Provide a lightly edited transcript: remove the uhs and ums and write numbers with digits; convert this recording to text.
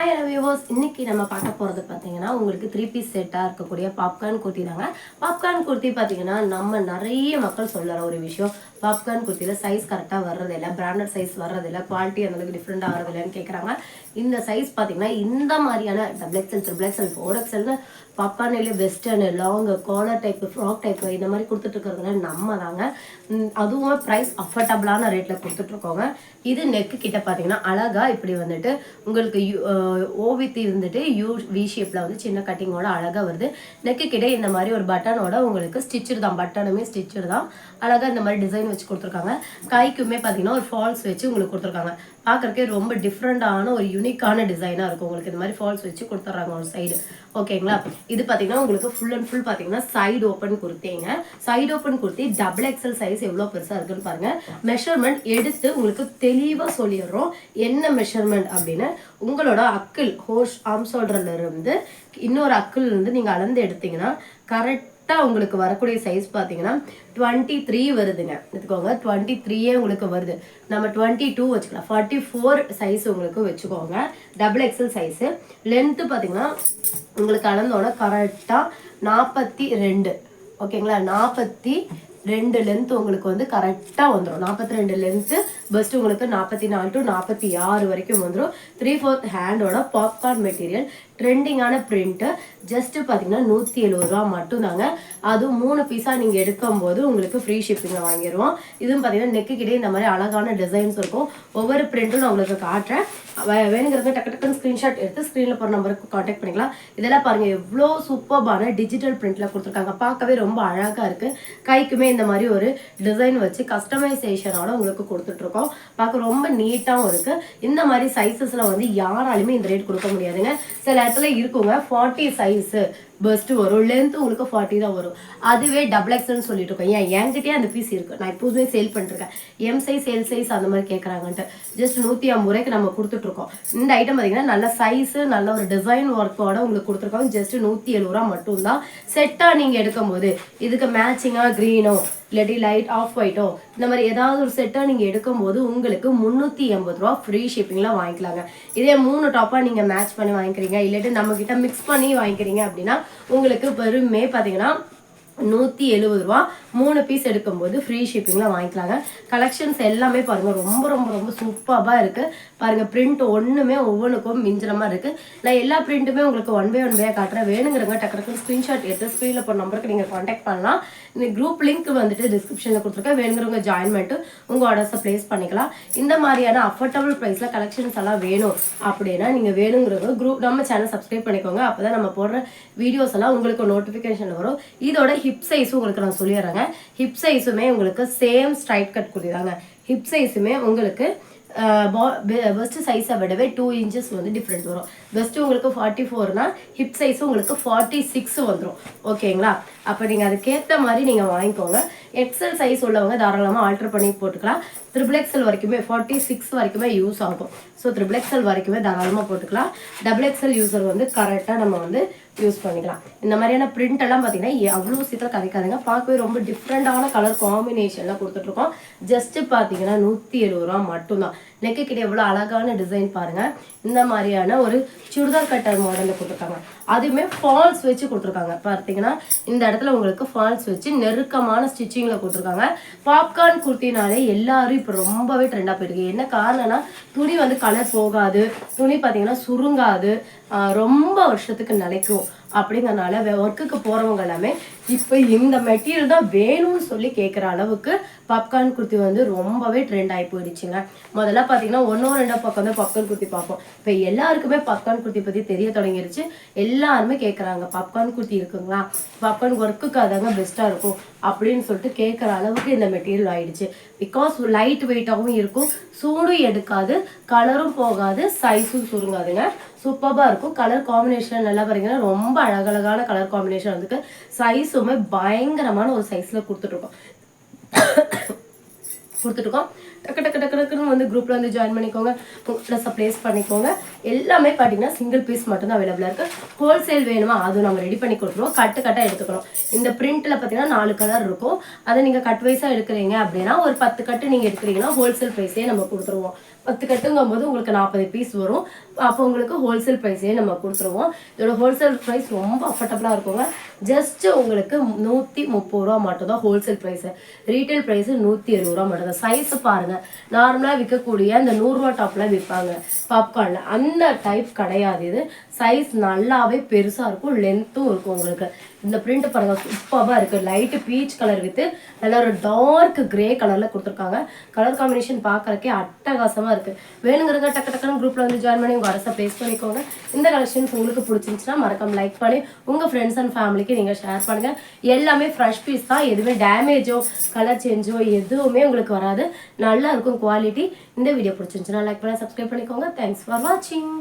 Hello viewers, இன்னைக்கு நம்ம பார்க்க போகிறது பார்த்தீங்கன்னா உங்களுக்கு 3 பீஸ் செட்டாக இருக்கக்கூடிய பாப்கார்ன் குர்த்தி தாங்க. பாப்கார்ன் குர்த்தி பார்த்தீங்கன்னா நம்ம நிறைய மக்கள் சொல்லுற ஒரு விஷயம், பாப்கார்ன் குர்த்தியில் சைஸ் கரெக்டாக வர்றதில்லை, பிராண்டட் சைஸ் வர்றதில்லை, குவாலிட்டி அந்தளவுக்கு டிஃப்ரெண்ட்டாக வர்றதில்லைன்னு கேட்குறாங்க. இந்த சைஸ் பார்த்தீங்கன்னா இந்த மாதிரியான XXL, XXL, 4XL பாப்கார்ன்லேயே western, long, collar type, frock type இந்த மாதிரி கொடுத்துட்ருக்கிறதுல நம்ம தாங்க. அதுவும் ப்ரைஸ் அஃபர்டபுளான ரேட்டில் கொடுத்துட்ருக்கோங்க. இது நெக்கு கிட்ட பார்த்தீங்கன்னா அழகாக இப்படி வந்துட்டு உங்களுக்கு ஓவித்தி வந்துட்டு வி ஷேப்பில் வந்து சின்ன கட்டிங்கோட அழகாக வருது. நெக்கு கிட்ட இந்த மாதிரி ஒரு பட்டனோட உங்களுக்கு ஸ்டிச்சு தான், பட்டனுமே ஸ்டிச்சு தான், அழகாக இந்த மாதிரி டிசைன் வச்சு கொடுத்துருக்காங்க. கைக்குமே பார்த்தீங்கன்னா ஒரு ஃபால்ஸ் வச்சு உங்களுக்கு கொடுத்துருக்காங்க. பார்க்குறக்கே ரொம்ப டிஃப்ரெண்டான ஒரு யூனிக்கான டிசைனாக இருக்கும். உங்களுக்கு இந்த மாதிரி ஃபால்ஸ் வச்சு கொடுத்துட்றாங்க ஒரு சைடு. ஓகேங்களா? இது பார்த்தீங்கன்னா உங்களுக்கு ஃபுல் அண்ட் ஃபுல் பார்த்தீங்கன்னா சைடு ஓப்பன் குர்த்திங்க. Side open kurti XXL size எவ்வளோ பெருசாக இருக்குன்னு பாருங்கள். மெஷர்மெண்ட் எடுத்து உங்களுக்கு தெளிவாக சொல்லிடுறோம் என்ன மெஷர்மெண்ட் அப்படின்னு. உங்களோட அக்கிள் ஹோஷ் ஆர்ம் ஷோல்டர்ல இருந்து இன்னொரு அக்கிள் இருந்து நீங்கள் அளந்து எடுத்தீங்கன்னா கரெக்டாக உங்களுக்கு வரக்கூடிய சைஸ் பார்த்தீங்கன்னா 23 வருதுங்க. எடுத்துக்கோங்க, 23 உங்களுக்கு வருது. நம்ம 22 வச்சுக்கலாம், 44 சைஸ் உங்களுக்கு வச்சுக்கோங்க. XXL size. லென்த்து பார்த்தீங்கன்னா உங்களுக்கு அளந்தோட கரெக்டாக 42. ஓகேங்களா? 42 லென்த் உங்களுக்கு வந்து கரெக்டாக வந்துடும். 42 லென்த்து. பெஸ்ட் உங்களுக்கு 44 to 46 வரைக்கும் வந்துடும். 3/4 ஹேண்டோட பாப்கார்ன் மெட்டீரியல், ட்ரெண்டிங்கான பிரிண்ட்டு. ஜஸ்ட்டு பார்த்தீங்கன்னா 170 ரூபா மட்டும்தாங்க. அதுவும் 3 பீஸாக நீங்கள் எடுக்கும்போது உங்களுக்கு ஃப்ரீ ஷிப்பிங்கில் வாங்கிடுவோம். இதுவும் பார்த்தீங்கன்னா நெக்கு கிட்டே இந்த மாதிரி அழகான டிசைன்ஸ் இருக்கும். ஒவ்வொரு பிரிண்ட்டும் நான் உங்களுக்கு காட்டுறேன். வேணுங்கிறத டக்கு டக்குன்னு ஸ்க்ரீன்ஷாட் எடுத்து ஸ்க்ரீனில் போகிற நம்பருக்கு காண்டாக்ட் பண்ணிக்கலாம். இதெல்லாம் பாருங்கள் எவ்வளோ சூப்பர்பான டிஜிட்டல் பிரிண்டில் கொடுத்துருக்காங்க. பார்க்கவே ரொம்ப அழகாக இருக்குது. கைக்குமே இந்த மாதிரி ஒரு டிசைன் வச்சு கஸ்டமைசேஷனோட உங்களுக்கு கொடுத்துட்ருக்கோம். பார்க்க ரொம்ப நீட்டாகவும் இருக்குது. இந்த மாதிரி சைஸஸில் வந்து யாராலுமே இந்த ரேட் கொடுக்க முடியாதுங்க. சில இடத்துல இருக்குங்க 40 சைஸு பெஸ்ட்டு வரும், லென்த் உங்களுக்கு 40 தான் வரும். அதுவே XXLன்னு சொல்லிட்டு இருக்கோம். என்கிட்டயே அந்த பீஸ் இருக்குது, நான் இப்போதுமே சேல் பண்ணிருக்கேன். எம் சைஸ், எல் சைஸ் அந்த மாதிரி கேட்குறாங்கன்ட்டு ஜஸ்ட் 150 ரூபாய்க்கு நம்ம கொடுத்துட்ருக்கோம். இந்த ஐட்டம் பார்த்தீங்கன்னா நல்ல சைஸு, நல்ல ஒரு டிசைன் ஒர்க்கோட உங்களுக்கு கொடுத்துருக்கோம். ஜஸ்ட் 170 ரூபா மட்டும்தான். செட்டாக நீங்கள் எடுக்கும்போது இதுக்கு மேட்சிங்காக க்ரீனோ இல்லாட்டி லைட் ஆஃப் ஒயிட்டோ இந்த மாதிரி ஏதாவது ஒரு செட்டாக நீங்கள் எடுக்கும்போது உங்களுக்கு 380 ரூபா ஃப்ரீ ஷிப்பிங்கில் வாங்கிக்கலாங்க. இதே 3 டாப்பாக நீங்கள் மேட்ச் பண்ணி வாங்கிக்கிறீங்க, இல்லாட்டி நம்மக்கிட்ட மிக்ஸ் பண்ணி வாங்கிக்கிறீங்க அப்படின்னா உங்களுக்கு பெருமே பார்த்தீங்கன்னா 170 ரூபா 3 பீஸ் எடுக்கும்போது ஃப்ரீ ஷிப்பிங்கில் வாங்கிக்கலாங்க. கலெக்ஷன்ஸ் எல்லாமே பாருங்கள் ரொம்ப ரொம்ப ரொம்ப சூப்பராக இருக்குது. பாருங்கள், பிரிண்ட் ஒன்றுமே ஒவ்வொன்றுக்கும் மிஞ்சிற மாதிரி இருக்குது. நான் எல்லா பிரிண்ட்டுமே உங்களுக்கு ஒன் பை காட்டுறேன். வேணுங்கிறவங்க டக்கு ஸ்க்ரீன்ஷாட் எடுத்து ஸ்க்ரீனில் போகிற நம்பருக்கு நீங்கள் காண்டாக்ட் பண்ணலாம். இந்த குரூப் லிங்க் வந்துட்டு டிஸ்கிரிப்ஷனில் கொடுத்துருக்கேன். வேணுங்கிறவங்க ஜாயின் பண்ணிட்டு உங்கள் ஆர்டர்ஸை ப்ளேஸ் பண்ணிக்கலாம். இந்த மாதிரியான அஃபோர்டபுள் ப்ரைஸில் கலெக்ஷன்ஸ் எல்லாம் வேணும் அப்படின்னா நீங்கள் வேணுங்கிறவங்க குரூப் நம்ம சேனல் சப்ஸ்கிரைப் பண்ணிக்கோங்க. அப்போ தான் நம்ம போடுற வீடியோஸ் எல்லாம் உங்களுக்கு நோட்டிஃபிகேஷன் வரும். இதோட ஹிப் சைஸும் உங்களுக்கு நான் சொல்லிடுறேங்க. ஹிப் சைஸுமே உங்களுக்கு சேம் ஸ்ட்ரைட் கட் கொடுத்தாங்க. ஹிப் சைஸுமே உங்களுக்கு பெஸ்ட் சைஸை விடவே 2 inches வந்து டிஃப்ரெண்ட் வரும். பெஸ்ட்டு உங்களுக்கு 44னா ஹிப் சைஸும் உங்களுக்கு 46 வந்துடும். ஓகேங்களா? அப்போ நீங்கள் அதுக்கேற்ற மாதிரி நீங்கள் வாங்கிக்கோங்க. XL சைஸ் உள்ளவங்க தாராளமாக ஆல்டர் பண்ணி போட்டுக்கலாம். XXL வரைக்குமே 46 வரைக்குமே யூஸ் ஆகும். ஸோ XXL வரைக்குமே தாராளமாக போட்டுக்கலாம். XXL யூஸர் வந்து கரெக்டாக நம்ம வந்து யூஸ் பண்ணிக்கலாம். இந்த மாதிரியான பிரிண்ட் எல்லாம் பார்த்தீங்கன்னா அவ்வளோ சீக்கிரம் கிடைக்காதுங்க. பார்க்கவே ரொம்ப டிஃப்ரெண்டான கலர் காம்பினேஷன்லாம் கொடுத்துட்ருக்கோம். ஜஸ்ட்டு பார்த்தீங்கன்னா 170 ரூபா மட்டும்தான். நெக்கு கிட்ட எவ்வளோ அழகான டிசைன் பாருங்கள். இந்த மாதிரியான ஒரு சுடிதார் கட்டர் மாடலில் கொடுத்துருக்காங்க. அதுவுமே ஃபால்ஸ் வச்சு கொடுத்துருக்காங்க. பார்த்தீங்கன்னா இந்த இடத்துல உங்களுக்கு ஃபால்ஸ் வச்சு நெருக்கமான ஸ்டிச்சிங்கில் கொடுத்துருக்காங்க. பாப்கார்ன் குர்த்தினாலே எல்லாரும் இப்போ ரொம்பவே ட்ரெண்டாக போயிருக்கு. என்ன காரணம்னா துணி வந்து கலர் போகாது, துணி பார்த்தீங்கன்னா சுருங்காது, ரொம்ப வருஷத்துக்கு நிலைக்கும். அப்படிங்கிறனால ஒர்க்குக்கு போகிறவங்க எல்லாமே இப்போ இந்த மெட்டீரியல் தான் வேணும்னு சொல்லி கேட்குற அளவுக்கு பாப்கார்ன் குர்த்தி வந்து ரொம்பவே ட்ரெண்ட் ஆகி போயிடுச்சுங்க. முதல்ல பார்த்தீங்கன்னா 1-2 பக்கம் தான் பாப்கார்ன் குர்த்தி பார்ப்போம். இப்போ எல்லாருக்குமே பாப்கார்ன் குர்த்தி பற்றி தெரிய தொடங்கிருச்சு. எல்லாருமே கேட்குறாங்க பாப்கார்ன் குர்த்தி இருக்குங்களா, பாப்கார்ன் ஒர்க்குக்கு அதாங்க பெஸ்ட்டாக இருக்கும் அப்படின்னு சொல்லிட்டு கேட்குற அளவுக்கு இந்த மெட்டீரியல் ஆயிடுச்சு. பிகாஸ் லைட் வெயிட்டாகவும் இருக்கும், சூடும் எடுக்காது, கலரும் போகாது, சைஸும் சுருங்காதுங்க. சூப்பராக இருக்கும். கலர் காம்பினேஷன் நல்லா பாருங்கன்னா ரொம்ப அழகழகான கலர் காம்பினேஷன் வந்துட்டு சைஸுமே பயங்கரமான ஒரு சைஸில் கொடுத்துட்ருக்கோம். டக்கு டக்கு டக்கு டக்குன்னு வந்து குரூப்ல வந்து ஜாயின் பண்ணிக்கோங்க. ட்ரெஸ்ஸை ப்ளேஸ் பண்ணிக்கோங்க. எல்லாமே பார்த்தீங்கன்னா சிங்கிள் பீஸ் மட்டும் தான் அவைலபிளாக இருக்கு. ஹோல்சேல் வேணுமா அதுவும் நம்ம ரெடி பண்ணி கொடுத்துருவோம். கட்டு கட்டாக எடுத்துக்கணும். இந்த பிரிண்ட்ல பார்த்தீங்கன்னா 4 கலர் இருக்கும். அதை நீங்கள் கட் வைஸாக எடுக்கிறீங்க அப்படின்னா ஒரு 10 கட்டு நீங்கள் எடுக்கிறீங்கன்னா ஹோல்சேல் ப்ரைஸே நம்ம கொடுத்துருவோம். 10 கட்டுங்கும் போது உங்களுக்கு 40 பீஸ் வரும். அப்போ உங்களுக்கு ஹோல்சேல் ப்ரைஸே நம்ம கொடுத்துருவோம். இதோட ஹோல்சேல் ப்ரைஸ் ரொம்ப அஃபர்டபுளாக இருக்குங்க. ஜஸ்ட் உங்களுக்கு 130 ரூபா மட்டும் தான் ஹோல்சேல் ப்ரைஸ். ரீட்டைல் ப்ரைஸ் 170 ரூபா மட்டும் தான். சைஸ் பாருங்க, நார்மலாக விற்கக்கூடிய அந்த 100 ரூபா டாப்ல விற்பாங்க பாப்கார்ன்ல, அந்த டைப் கிடையாது இது. சைஸ் நல்லாவே பெருசா இருக்கும், லென்த்தும் இருக்கும். உங்களுக்கு இந்த பிரிண்ட் பாருங்க சூப்பராக இருக்கு. லைட் பீச் கலர் வித் நல்ல ஒரு டார்க் கிரே கலர்ல கொடுத்துருக்காங்க. கலர் காம்பினேஷன் பார்க்கறக்கே அட்டகாசமா இருக்கு. வேணுங்கிறத டக்கு டக்குன்னு குரூப்ல வந்து ஜாயின் பண்ணி உங்க அரசை ப்ளேஸ் பண்ணிக்கோங்க. இந்த கலெக்ஷன்ஸ் உங்களுக்கு பிடிச்சிருந்துச்சுன்னா மறக்காம லைக் பண்ணி உங்க ஃப்ரெண்ட்ஸ் அண்ட் ஃபேமிலிக்கு நீங்க ஷேர் பண்ணுங்க. எல்லாமே ஃப்ரெஷ் பீஸ் தான், எதுவுமே டேமேஜோ கலர் சேஞ்சோ எதுவுமே உங்களுக்கு வராது. நல்லா இருக்கும் குவாலிட்டி. இந்த வீடியோ பிடிச்சிருந்துச்சுன்னா லைக் பண்ணி சப்ஸ்கிரைப் பண்ணிக்கோங்க. தேங்க்ஸ் ஃபார் வாட்சிங்.